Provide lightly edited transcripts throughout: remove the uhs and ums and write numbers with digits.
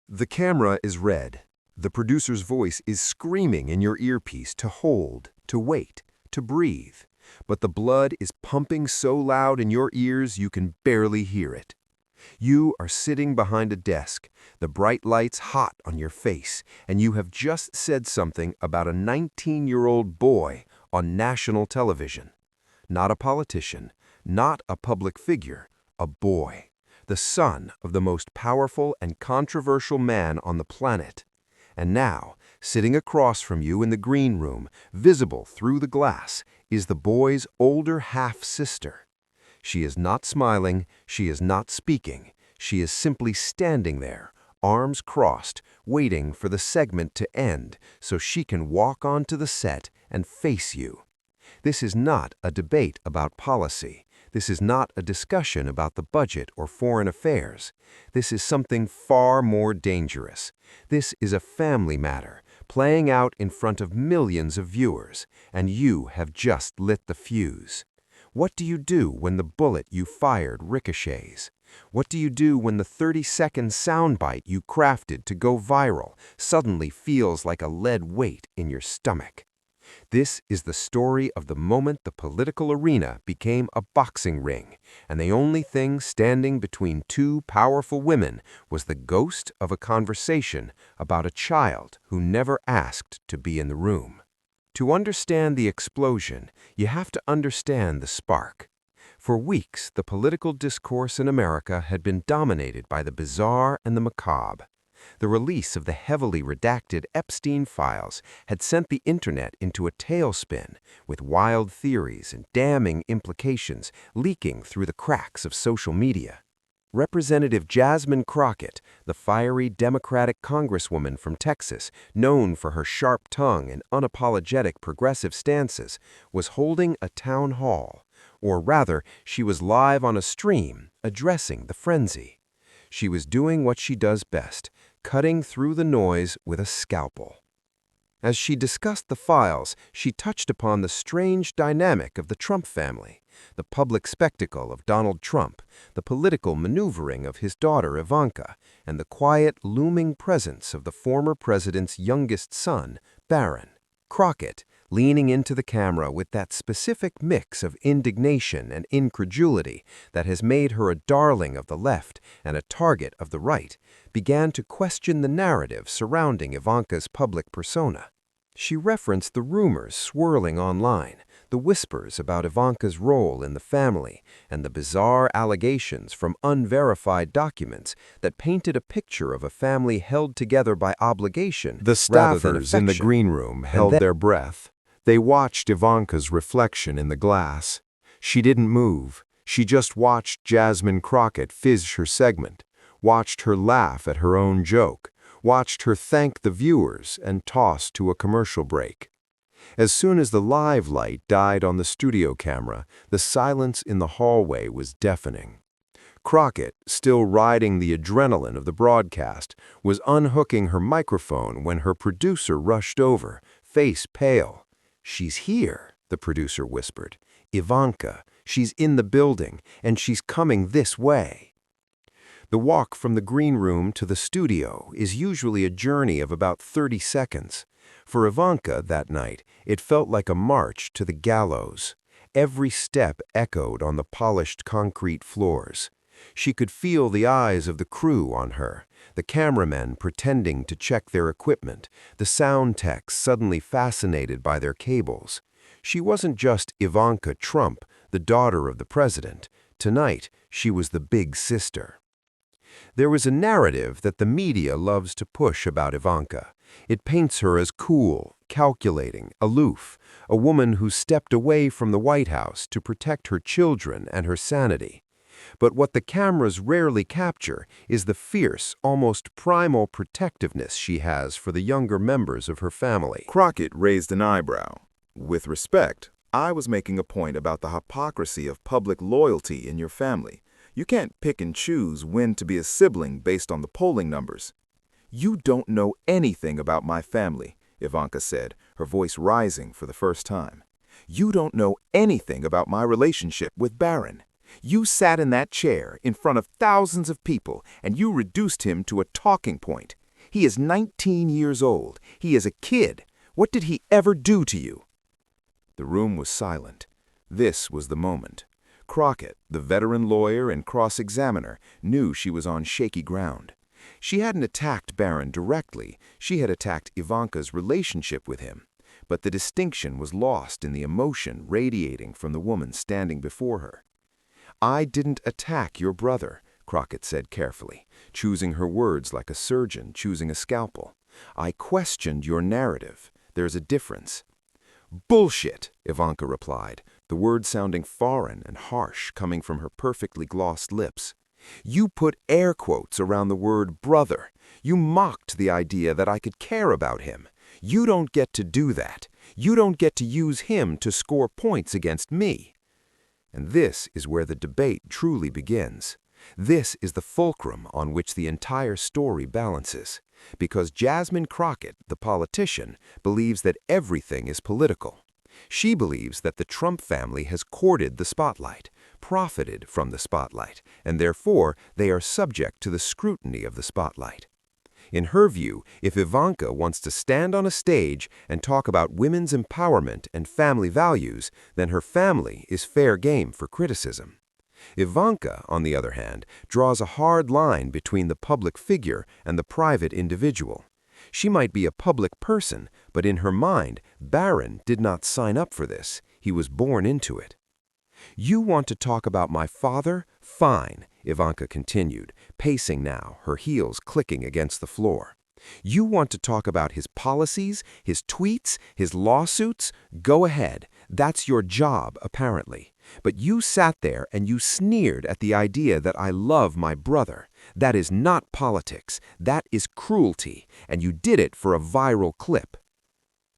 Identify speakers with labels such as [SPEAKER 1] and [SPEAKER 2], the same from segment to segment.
[SPEAKER 1] The camera is red. The producer's voice is screaming in your earpiece to hold, to wait, to breathe. But the blood is pumping so loud in your ears you can barely hear it. You are sitting behind a desk, the bright lights hot on your face, and you have just said something about a 19-year-old boy on national television. Not a politician, not a public figure, a boy, the son of the most powerful and controversial man on the planet. And now, sitting across from you in the green room, visible through the glass, is the boy's older half-sister. She is not smiling, she is not speaking, she is simply standing there, arms crossed, waiting for the segment to end so she can walk onto the set and face you. This is not a debate about policy. This is not a discussion about the budget or foreign affairs. This is something far more dangerous. This is a family matter, playing out in front of millions of viewers, and you have just lit the fuse. What do you do when the bullet you fired ricochets? What do you do when the 30-second soundbite you crafted to go viral suddenly feels like a lead weight in your stomach? This is the story of the moment the political arena became a boxing ring, and the only thing standing between two powerful women was the ghost of a conversation about a child who never asked to be in the room. To understand the explosion, you have to understand the spark. For weeks, the political discourse in America had been dominated by the bizarre and the macabre. The release of the heavily redacted Epstein files had sent the internet into a tailspin, with wild theories and damning implications leaking through the cracks of social media. Representative Jasmine Crockett, the fiery Democratic congresswoman from Texas, known for her sharp tongue and unapologetic progressive stances, was holding a town hall. Or rather, she was live on a stream, addressing the frenzy. She was doing what she does best, cutting through the noise with a scalpel. As she discussed the files, she touched upon the strange dynamic of the Trump family, the public spectacle of Donald Trump, the political maneuvering of his daughter Ivanka, and the quiet, looming presence of the former president's youngest son, Barron. Crockett, leaning into the camera with that specific mix of indignation and incredulity that has made her a darling of the left and a target of the right, began to question the narrative surrounding Ivanka's public persona. She referenced the rumors swirling online, the whispers about Ivanka's role in the family, and the bizarre allegations from unverified documents that painted a picture of a family held together by obligation The rather than staffers in the affection. green room held their breath. They watched Ivanka's reflection in the glass. She didn't move. She just watched Jasmine Crockett fizz her segment, watched her laugh at her own joke, watched her thank the viewers and toss to a commercial break. As soon as the live light died on the studio camera, the silence in the hallway was deafening. Crockett, still riding the adrenaline of the broadcast, was unhooking her microphone when her producer rushed over, face pale. "She's here," the producer whispered. "Ivanka, she's in the building, and she's coming this way." The walk from the green room to the studio is usually a journey of about 30 seconds. For Ivanka that night, it felt like a march to the gallows. Every step echoed on the polished concrete floors. She could feel the eyes of the crew on her, the cameramen pretending to check their equipment, the sound techs suddenly fascinated by their cables. She wasn't just Ivanka Trump, the daughter of the president. Tonight, she was the big sister. There was a narrative that the media loves to push about Ivanka. It paints her as cool, calculating, aloof, a woman who stepped away from the White House to protect her children and her sanity. But what the cameras rarely capture is the fierce, almost primal protectiveness she has for the younger members of her family.
[SPEAKER 2] Crockett raised an eyebrow. With respect, I was making a point about the hypocrisy of public loyalty in your family. You can't pick and choose when to be a sibling based on the polling numbers. "You don't know anything about my family," Ivanka said, her voice rising for the first time. "You don't know anything about my relationship with Barron. You sat in that chair in front of thousands of people and you reduced him to a talking point. He is 19 years old. He is a kid. What did he ever do to you?" The room was silent. This was the moment. Crockett, the veteran lawyer and cross-examiner, knew she was on shaky ground. She hadn't attacked Barron directly. She had attacked Ivanka's relationship with him. But the distinction was lost in the emotion radiating from the woman standing before her. "I didn't attack your brother," Crockett said carefully, choosing her words like a surgeon choosing a scalpel. "I questioned your narrative. There's a difference." "Bullshit," Ivanka replied, the words sounding foreign and harsh coming from her perfectly glossed lips. "You put air quotes around the word brother. You mocked the idea that I could care about him. You don't get to do that. You don't get to use him to score points against me." And this is where the debate truly begins. This is the fulcrum on which the entire story balances. Because Jasmine Crockett, the politician, believes that everything is political. She believes that the Trump family has courted the spotlight, profited from the spotlight, and therefore they are subject to the scrutiny of the spotlight. In her view, if Ivanka wants to stand on a stage and talk about women's empowerment and family values, then her family is fair game for criticism. Ivanka, on the other hand, draws a hard line between the public figure and the private individual. She might be a public person, but in her mind, Barron did not sign up for this. He was born into it. "You want to talk about my father? Fine," Ivanka continued, pacing now, her heels clicking against the floor. "You want to talk about his policies, his tweets, his lawsuits? Go ahead. That's your job, apparently. But you sat there and you sneered at the idea that I love my brother. That is not politics. That is cruelty. And you did it for a viral clip."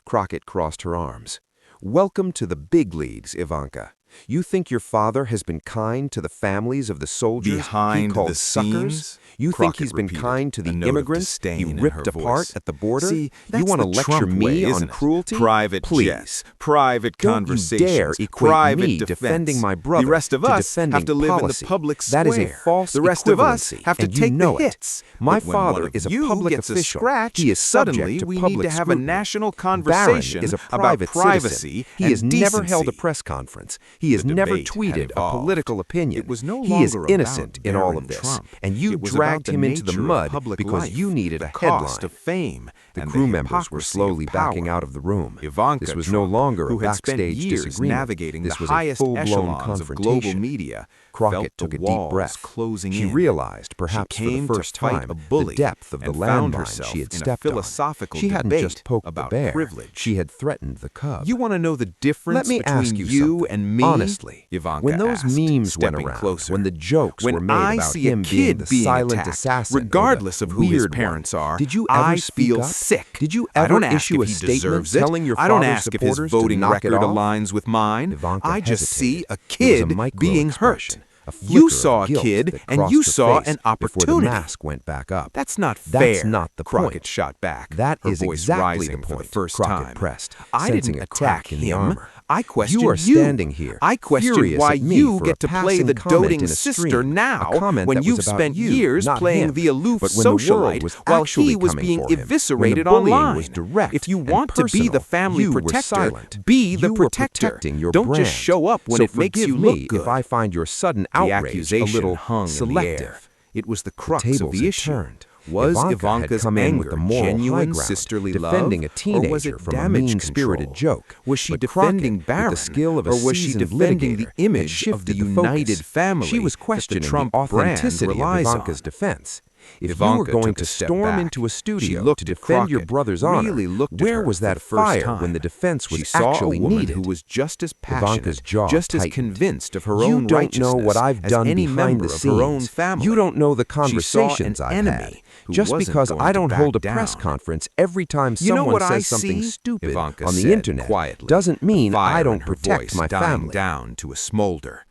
[SPEAKER 2] Crockett crossed her arms. "Welcome to the big leagues, Ivanka. You think your father has been kind to the families of the soldiers Behind
[SPEAKER 3] he
[SPEAKER 2] called
[SPEAKER 3] the
[SPEAKER 2] suckers?
[SPEAKER 3] scenes,
[SPEAKER 2] You think
[SPEAKER 3] Crockett
[SPEAKER 2] he's been
[SPEAKER 3] repeated,
[SPEAKER 2] kind to
[SPEAKER 3] a
[SPEAKER 2] the
[SPEAKER 3] note of
[SPEAKER 2] immigrants he
[SPEAKER 3] disdain in
[SPEAKER 2] ripped
[SPEAKER 3] her
[SPEAKER 2] apart
[SPEAKER 3] voice.
[SPEAKER 2] at the border?
[SPEAKER 3] See,
[SPEAKER 2] You
[SPEAKER 3] that's
[SPEAKER 2] want to
[SPEAKER 3] the
[SPEAKER 2] lecture
[SPEAKER 3] Trump
[SPEAKER 2] me
[SPEAKER 3] way,
[SPEAKER 2] on
[SPEAKER 3] isn't it?
[SPEAKER 2] cruelty?
[SPEAKER 3] Private
[SPEAKER 2] Please.
[SPEAKER 3] jets, private
[SPEAKER 2] Don't
[SPEAKER 3] conversations,
[SPEAKER 2] you dare equate
[SPEAKER 3] private
[SPEAKER 2] me
[SPEAKER 3] defense.
[SPEAKER 2] defending my brother
[SPEAKER 3] The rest of
[SPEAKER 2] to
[SPEAKER 3] us
[SPEAKER 2] defending
[SPEAKER 3] have to live
[SPEAKER 2] policy.
[SPEAKER 3] in the public square.
[SPEAKER 2] That is a false
[SPEAKER 3] The rest of us
[SPEAKER 2] equivalency,
[SPEAKER 3] have to
[SPEAKER 2] and you
[SPEAKER 3] take
[SPEAKER 2] know
[SPEAKER 3] the
[SPEAKER 2] it.
[SPEAKER 3] hits.
[SPEAKER 2] My
[SPEAKER 3] But when one
[SPEAKER 2] father
[SPEAKER 3] of
[SPEAKER 2] is a
[SPEAKER 3] you
[SPEAKER 2] public
[SPEAKER 3] gets
[SPEAKER 2] official.
[SPEAKER 3] A scratch,
[SPEAKER 2] He is
[SPEAKER 3] suddenly
[SPEAKER 2] subject to
[SPEAKER 3] we need
[SPEAKER 2] public
[SPEAKER 3] to have
[SPEAKER 2] scrutiny.
[SPEAKER 3] a national
[SPEAKER 2] Barron
[SPEAKER 3] conversation
[SPEAKER 2] is a
[SPEAKER 3] about
[SPEAKER 2] private
[SPEAKER 3] privacy
[SPEAKER 2] citizen. He
[SPEAKER 3] and
[SPEAKER 2] has never
[SPEAKER 3] decency.
[SPEAKER 2] held a press conference. He has
[SPEAKER 3] The
[SPEAKER 2] never
[SPEAKER 3] debate had
[SPEAKER 2] tweeted a
[SPEAKER 3] evolved.
[SPEAKER 2] political opinion.
[SPEAKER 3] It was no
[SPEAKER 2] He is
[SPEAKER 3] longer
[SPEAKER 2] innocent
[SPEAKER 3] about
[SPEAKER 2] in all
[SPEAKER 3] Barron
[SPEAKER 2] of this,
[SPEAKER 3] Trump.
[SPEAKER 2] and you
[SPEAKER 3] It was
[SPEAKER 2] dragged
[SPEAKER 3] about
[SPEAKER 2] him into the
[SPEAKER 3] nature of
[SPEAKER 2] mud
[SPEAKER 3] public
[SPEAKER 2] because
[SPEAKER 3] life,
[SPEAKER 2] you needed
[SPEAKER 3] the
[SPEAKER 2] a
[SPEAKER 3] cost
[SPEAKER 2] headline.
[SPEAKER 3] of fame,
[SPEAKER 2] The
[SPEAKER 3] and
[SPEAKER 2] crew
[SPEAKER 3] the
[SPEAKER 2] members were
[SPEAKER 3] hypocrisy
[SPEAKER 2] slowly
[SPEAKER 3] of power.
[SPEAKER 2] backing out of the room.
[SPEAKER 3] Ivanka
[SPEAKER 2] This was
[SPEAKER 3] Trump,
[SPEAKER 2] no longer a
[SPEAKER 3] who had spent
[SPEAKER 2] backstage
[SPEAKER 3] years
[SPEAKER 2] disagreement.
[SPEAKER 3] navigating
[SPEAKER 2] This
[SPEAKER 3] the
[SPEAKER 2] was a
[SPEAKER 3] highest
[SPEAKER 2] full-blown
[SPEAKER 3] echelons of global
[SPEAKER 2] confrontation.
[SPEAKER 3] media,
[SPEAKER 2] Crockett
[SPEAKER 3] felt
[SPEAKER 2] took
[SPEAKER 3] the
[SPEAKER 2] a deep
[SPEAKER 3] walls
[SPEAKER 2] breath.
[SPEAKER 3] closing
[SPEAKER 2] She
[SPEAKER 3] in.
[SPEAKER 2] realized, perhaps
[SPEAKER 3] She
[SPEAKER 2] for the
[SPEAKER 3] came
[SPEAKER 2] first
[SPEAKER 3] to fight
[SPEAKER 2] time,
[SPEAKER 3] a bully
[SPEAKER 2] the depth of the
[SPEAKER 3] and found
[SPEAKER 2] landmine
[SPEAKER 3] herself
[SPEAKER 2] she had
[SPEAKER 3] in a
[SPEAKER 2] stepped on.
[SPEAKER 3] philosophical
[SPEAKER 2] She hadn't
[SPEAKER 3] debate
[SPEAKER 2] just poked
[SPEAKER 3] about
[SPEAKER 2] the bear.
[SPEAKER 3] privilege.
[SPEAKER 2] She had threatened the cub.
[SPEAKER 3] You want to know the difference
[SPEAKER 2] Let me
[SPEAKER 3] between
[SPEAKER 2] ask you
[SPEAKER 3] you
[SPEAKER 2] something.
[SPEAKER 3] and me?
[SPEAKER 2] Honestly,
[SPEAKER 3] Ivanka
[SPEAKER 2] when those
[SPEAKER 3] asked,
[SPEAKER 2] memes went
[SPEAKER 3] stepping
[SPEAKER 2] around,
[SPEAKER 3] closer.
[SPEAKER 2] when the jokes
[SPEAKER 3] When
[SPEAKER 2] were made
[SPEAKER 3] I
[SPEAKER 2] about
[SPEAKER 3] see a
[SPEAKER 2] him
[SPEAKER 3] kid
[SPEAKER 2] being the
[SPEAKER 3] being
[SPEAKER 2] silent
[SPEAKER 3] attacked,
[SPEAKER 2] assassin, or the
[SPEAKER 3] regardless of who his
[SPEAKER 2] weird
[SPEAKER 3] parents
[SPEAKER 2] one,
[SPEAKER 3] are,
[SPEAKER 2] did you ever
[SPEAKER 3] I
[SPEAKER 2] speak
[SPEAKER 3] feel
[SPEAKER 2] up?
[SPEAKER 3] sick.
[SPEAKER 2] Did you
[SPEAKER 3] I
[SPEAKER 2] ever
[SPEAKER 3] don't ask
[SPEAKER 2] issue
[SPEAKER 3] if
[SPEAKER 2] a
[SPEAKER 3] he
[SPEAKER 2] statement
[SPEAKER 3] deserves it.
[SPEAKER 2] telling your
[SPEAKER 3] I don't
[SPEAKER 2] father's
[SPEAKER 3] ask if his
[SPEAKER 2] supporters
[SPEAKER 3] voting
[SPEAKER 2] to knock
[SPEAKER 3] record
[SPEAKER 2] it off?
[SPEAKER 3] aligns with mine.
[SPEAKER 2] Ivanka
[SPEAKER 3] I just see
[SPEAKER 2] hesitated.
[SPEAKER 3] a
[SPEAKER 2] It was
[SPEAKER 3] kid
[SPEAKER 2] a micro
[SPEAKER 3] being hurt.
[SPEAKER 2] expression, a
[SPEAKER 3] You
[SPEAKER 2] flicker
[SPEAKER 3] saw
[SPEAKER 2] of
[SPEAKER 3] a
[SPEAKER 2] guilt
[SPEAKER 3] kid
[SPEAKER 2] that
[SPEAKER 3] and
[SPEAKER 2] crossed
[SPEAKER 3] you
[SPEAKER 2] her
[SPEAKER 3] saw
[SPEAKER 2] face
[SPEAKER 3] an
[SPEAKER 2] before
[SPEAKER 3] opportunity.
[SPEAKER 2] the mask went back up.
[SPEAKER 3] That's not
[SPEAKER 2] That's
[SPEAKER 3] fair.
[SPEAKER 2] not the
[SPEAKER 3] Crockett
[SPEAKER 2] point.
[SPEAKER 3] shot back.
[SPEAKER 2] That
[SPEAKER 3] her
[SPEAKER 2] is
[SPEAKER 3] voice
[SPEAKER 2] exactly
[SPEAKER 3] rising
[SPEAKER 2] the
[SPEAKER 3] for
[SPEAKER 2] point.
[SPEAKER 3] the first
[SPEAKER 2] Crockett
[SPEAKER 3] time.
[SPEAKER 2] pressed,
[SPEAKER 3] I
[SPEAKER 2] sensing
[SPEAKER 3] didn't
[SPEAKER 2] a crack
[SPEAKER 3] attack
[SPEAKER 2] in the
[SPEAKER 3] him.
[SPEAKER 2] armor.
[SPEAKER 3] I questioned
[SPEAKER 2] You are standing here,
[SPEAKER 3] I questioned
[SPEAKER 2] furious
[SPEAKER 3] why
[SPEAKER 2] at me
[SPEAKER 3] you
[SPEAKER 2] for
[SPEAKER 3] get
[SPEAKER 2] a
[SPEAKER 3] to play
[SPEAKER 2] passing
[SPEAKER 3] the
[SPEAKER 2] comment
[SPEAKER 3] doting
[SPEAKER 2] in a
[SPEAKER 3] sister
[SPEAKER 2] stream,
[SPEAKER 3] now
[SPEAKER 2] a comment
[SPEAKER 3] when
[SPEAKER 2] that was
[SPEAKER 3] you've
[SPEAKER 2] about
[SPEAKER 3] spent
[SPEAKER 2] you,
[SPEAKER 3] years
[SPEAKER 2] not
[SPEAKER 3] playing
[SPEAKER 2] him.
[SPEAKER 3] the aloof
[SPEAKER 2] But when the world
[SPEAKER 3] socialite
[SPEAKER 2] was
[SPEAKER 3] while
[SPEAKER 2] actually
[SPEAKER 3] he was
[SPEAKER 2] coming
[SPEAKER 3] being
[SPEAKER 2] for him,
[SPEAKER 3] eviscerated
[SPEAKER 2] when the bullying
[SPEAKER 3] online.
[SPEAKER 2] was direct
[SPEAKER 3] If you
[SPEAKER 2] and
[SPEAKER 3] want to be the
[SPEAKER 2] personal,
[SPEAKER 3] family
[SPEAKER 2] you were
[SPEAKER 3] protector,
[SPEAKER 2] silent.
[SPEAKER 3] be the
[SPEAKER 2] You were
[SPEAKER 3] protector.
[SPEAKER 2] protecting your
[SPEAKER 3] Don't
[SPEAKER 2] brand.
[SPEAKER 3] just show up when
[SPEAKER 2] So
[SPEAKER 3] it makes you
[SPEAKER 2] forgive
[SPEAKER 3] look
[SPEAKER 2] me
[SPEAKER 3] good.
[SPEAKER 2] if I find your sudden
[SPEAKER 3] The
[SPEAKER 2] outrage a
[SPEAKER 3] accusation
[SPEAKER 2] little
[SPEAKER 3] hung in the
[SPEAKER 2] selective.
[SPEAKER 3] air. It was the
[SPEAKER 2] The
[SPEAKER 3] crux
[SPEAKER 2] tables
[SPEAKER 3] of the
[SPEAKER 2] had
[SPEAKER 3] issue.
[SPEAKER 2] turned.
[SPEAKER 3] Was
[SPEAKER 2] Ivanka
[SPEAKER 3] Ivanka's
[SPEAKER 2] had come in
[SPEAKER 3] anger
[SPEAKER 2] with the moral high
[SPEAKER 3] genuine
[SPEAKER 2] ground,
[SPEAKER 3] sisterly
[SPEAKER 2] defending
[SPEAKER 3] love,
[SPEAKER 2] a teenager
[SPEAKER 3] or was it
[SPEAKER 2] from a
[SPEAKER 3] damage
[SPEAKER 2] mean-spirited
[SPEAKER 3] control?
[SPEAKER 2] joke?
[SPEAKER 3] Was she
[SPEAKER 2] But
[SPEAKER 3] defending
[SPEAKER 2] Crockett,
[SPEAKER 3] Barron,
[SPEAKER 2] with the skill of a
[SPEAKER 3] or was she
[SPEAKER 2] seasoned
[SPEAKER 3] defending the
[SPEAKER 2] litigator,
[SPEAKER 3] image
[SPEAKER 2] had
[SPEAKER 3] of the
[SPEAKER 2] shifted the
[SPEAKER 3] united
[SPEAKER 2] focus.
[SPEAKER 3] family
[SPEAKER 2] She was
[SPEAKER 3] that the
[SPEAKER 2] questioning
[SPEAKER 3] Trump
[SPEAKER 2] the
[SPEAKER 3] brand
[SPEAKER 2] authenticity of
[SPEAKER 3] relies
[SPEAKER 2] Ivanka's
[SPEAKER 3] on?
[SPEAKER 2] defense. If
[SPEAKER 3] Ivanka
[SPEAKER 2] you were going
[SPEAKER 3] took
[SPEAKER 2] to
[SPEAKER 3] a step
[SPEAKER 2] storm
[SPEAKER 3] back.
[SPEAKER 2] into a
[SPEAKER 3] She
[SPEAKER 2] studio
[SPEAKER 3] looked
[SPEAKER 2] to
[SPEAKER 3] at
[SPEAKER 2] defend your
[SPEAKER 3] Crockett,
[SPEAKER 2] brother's honor,
[SPEAKER 3] really looked at
[SPEAKER 2] where
[SPEAKER 3] her
[SPEAKER 2] was
[SPEAKER 3] for
[SPEAKER 2] that
[SPEAKER 3] the first
[SPEAKER 2] fire
[SPEAKER 3] time.
[SPEAKER 2] when the defense was
[SPEAKER 3] She saw
[SPEAKER 2] actually
[SPEAKER 3] a woman
[SPEAKER 2] needed?
[SPEAKER 3] who was just as passionate,
[SPEAKER 2] Ivanka's jaw
[SPEAKER 3] just as
[SPEAKER 2] tightened.
[SPEAKER 3] convinced of her
[SPEAKER 2] You
[SPEAKER 3] own
[SPEAKER 2] don't know
[SPEAKER 3] righteousness
[SPEAKER 2] what I've
[SPEAKER 3] as
[SPEAKER 2] done
[SPEAKER 3] any
[SPEAKER 2] behind
[SPEAKER 3] member
[SPEAKER 2] the
[SPEAKER 3] of her own
[SPEAKER 2] scenes.
[SPEAKER 3] family.
[SPEAKER 2] You don't know the
[SPEAKER 3] She saw
[SPEAKER 2] conversations
[SPEAKER 3] an
[SPEAKER 2] I've
[SPEAKER 3] enemy
[SPEAKER 2] had.
[SPEAKER 3] who
[SPEAKER 2] Just
[SPEAKER 3] wasn't
[SPEAKER 2] because
[SPEAKER 3] going
[SPEAKER 2] I
[SPEAKER 3] to
[SPEAKER 2] don't
[SPEAKER 3] back
[SPEAKER 2] hold a press
[SPEAKER 3] down.
[SPEAKER 2] conference every time
[SPEAKER 3] You know
[SPEAKER 2] someone
[SPEAKER 3] what I
[SPEAKER 2] says something
[SPEAKER 3] see?
[SPEAKER 2] stupid
[SPEAKER 3] Ivanka
[SPEAKER 2] on the
[SPEAKER 3] said
[SPEAKER 2] internet
[SPEAKER 3] quietly,
[SPEAKER 2] doesn't mean
[SPEAKER 3] fire
[SPEAKER 2] I
[SPEAKER 3] in
[SPEAKER 2] don't
[SPEAKER 3] her
[SPEAKER 2] protect
[SPEAKER 3] voice
[SPEAKER 2] my
[SPEAKER 3] dying
[SPEAKER 2] family.
[SPEAKER 3] down to a smolder.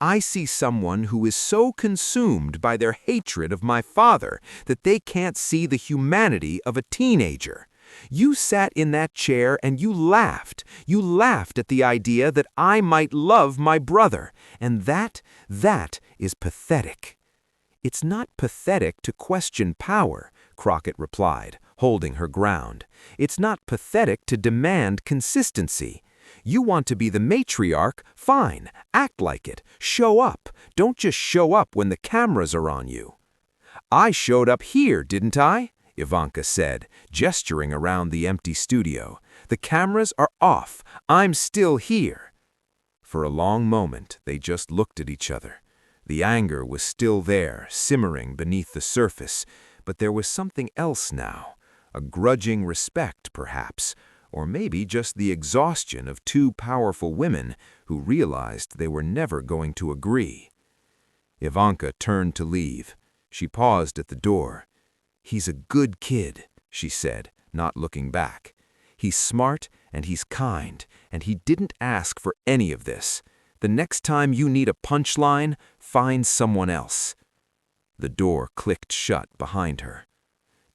[SPEAKER 3] I see someone who is so consumed by their hatred of my father that they can't see the humanity of a teenager. You sat in that chair and you laughed. You laughed at the idea that I might love my brother, and that is pathetic." "It's not pathetic to question power," Crockett replied, holding her ground. "It's not pathetic to demand consistency. You want to be the matriarch? Fine, act like it. Show up. Don't just show up when the cameras are on you." "I showed up here, didn't I?" Ivanka said, gesturing around the empty studio. "The cameras are off. I'm still here." For a long moment, they just looked at each other. The anger was still there, simmering beneath the surface, but there was something else now. A grudging respect, perhaps, or maybe just the exhaustion of two powerful women who realized they were never going to agree. Ivanka turned to leave. She paused at the door. "He's a good kid," she said, not looking back. "He's smart and he's kind, and he didn't ask for any of this. The next time you need a punchline, find someone else." The door clicked shut behind her.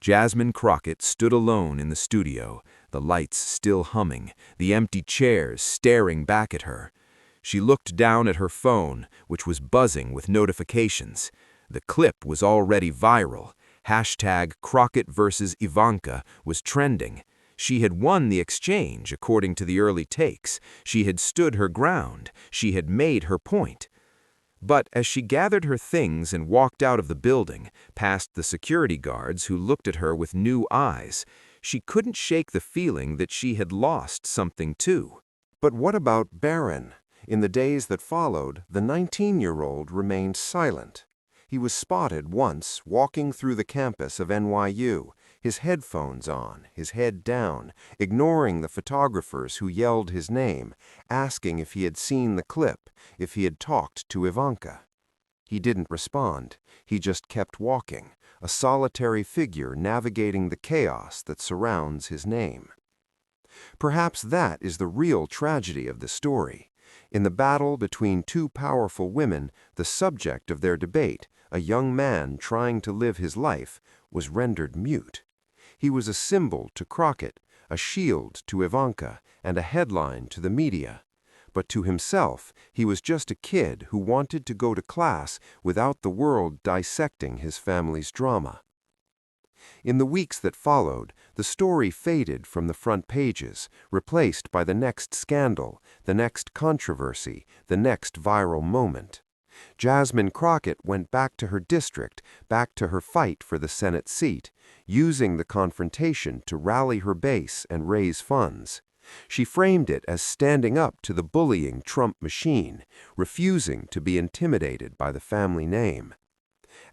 [SPEAKER 3] Jasmine Crockett stood alone in the studio, the lights still humming, the empty chairs staring back at her. She looked down at her phone, which was buzzing with notifications. The clip was already viral. #Crockett versus Ivanka was trending. She had won the exchange, according to the early takes. She had stood her ground. She had made her point. But as she gathered her things and walked out of the building, past the security guards who looked at her with new eyes, she couldn't shake the feeling that she had lost something too.
[SPEAKER 1] But what about Barron? In the days that followed, the 19-year-old remained silent. He was spotted once walking through the campus of NYU, his headphones on, his head down, ignoring the photographers who yelled his name, asking if he had seen the clip, if he had talked to Ivanka. He didn't respond. He just kept walking, a solitary figure navigating the chaos that surrounds his name. Perhaps that is the real tragedy of the story. In the battle between two powerful women, the subject of their debate, a young man trying to live his life, was rendered mute. He was a symbol to Crockett, a shield to Ivanka, and a headline to the media. But to himself, he was just a kid who wanted to go to class without the world dissecting his family's drama. In the weeks that followed, the story faded from the front pages, replaced by the next scandal, the next controversy, the next viral moment. Jasmine Crockett went back to her district, back to her fight for the Senate seat, using the confrontation to rally her base and raise funds. She framed it as standing up to the bullying Trump machine, refusing to be intimidated by the family name.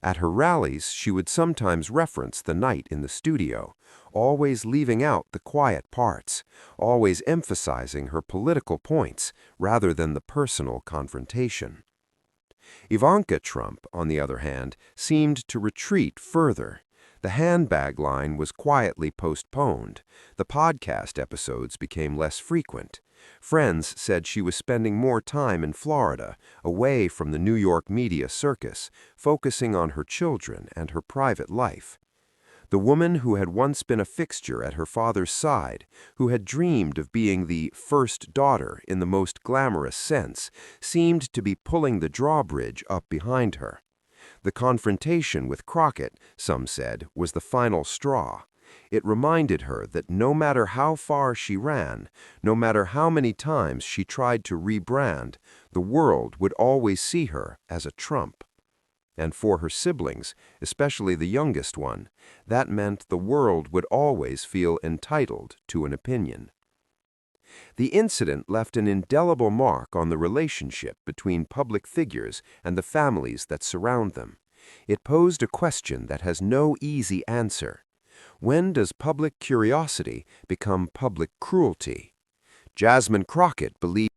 [SPEAKER 1] At her rallies, she would sometimes reference the night in the studio, always leaving out the quiet parts, always emphasizing her political points rather than the personal confrontation. Ivanka Trump, on the other hand, seemed to retreat further. The handbag line was quietly postponed. The podcast episodes became less frequent. Friends said she was spending more time in Florida, away from the New York media circus, focusing on her children and her private life. The woman who had once been a fixture at her father's side, who had dreamed of being the first daughter in the most glamorous sense, seemed to be pulling the drawbridge up behind her. The confrontation with Crockett, some said, was the final straw. It reminded her that no matter how far she ran, no matter how many times she tried to rebrand, the world would always see her as a Trump. And for her siblings, especially the youngest one, that meant the world would always feel entitled to an opinion. The incident left an indelible mark on the relationship between public figures and the families that surround them. It posed a question that has no easy answer. When does public curiosity become public cruelty? Jasmine Crockett believed